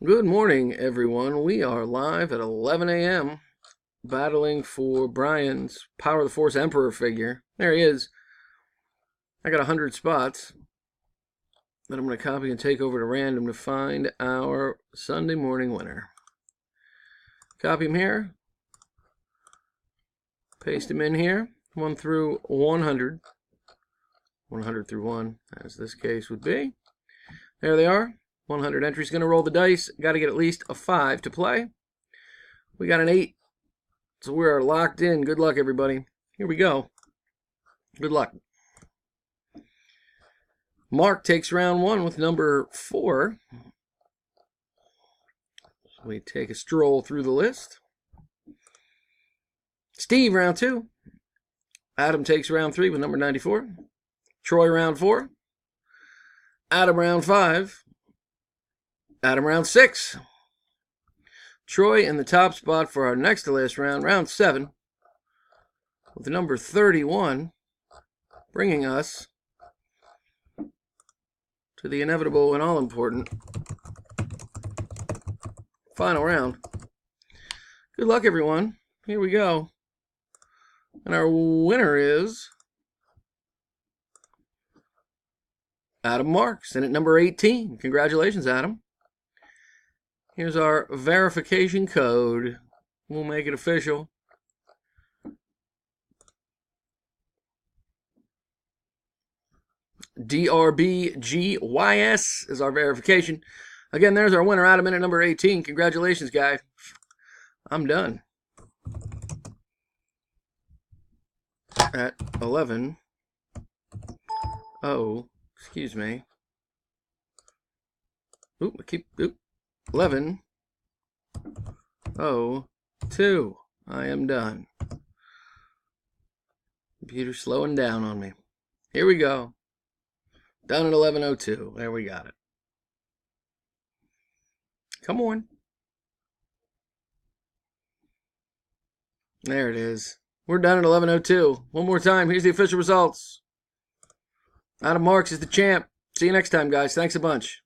Good morning, everyone. We are live at 11 a.m. battling for Brian's Power of the Force Emperor figure. There he is. I got 100 spots that I'm going to copy and take over to random to find our Sunday morning winner. Copy him here. Paste him in here. 1 through 100. 100 through 1, as this case would be. There they are. 100 entries. Going to roll the dice. Got to get at least a 5 to play. We got an 8. So we're locked in. Good luck, everybody. Here we go. Good luck. Mark takes round 1 with number 4. So we take a stroll through the list. Steve, round 2. Adam takes round 3 with number 94. Troy, round 4. Adam, round 5. Adam, round 6. Troy in the top spot for our next to last round, round 7, with the number 31, bringing us to the inevitable and all-important final round. Good luck, everyone. Here we go. And our winner is Adam Marks, and at number 18. Congratulations, Adam. Here's our verification code. We'll make it official. DRBGYS is our verification. Again, there's our winner, Adam, in at number 18. Congratulations, guy. I'm done. At 11. Oh, excuse me. Oop, 11. Oh, 2. I am done. Computer's slowing down on me. Here we go. Done at 11:02. There we got it. Come on. There it is. We're done at 11:02. One more time. Here's the official results. Adam Marks is the champ. See you next time, guys. Thanks a bunch.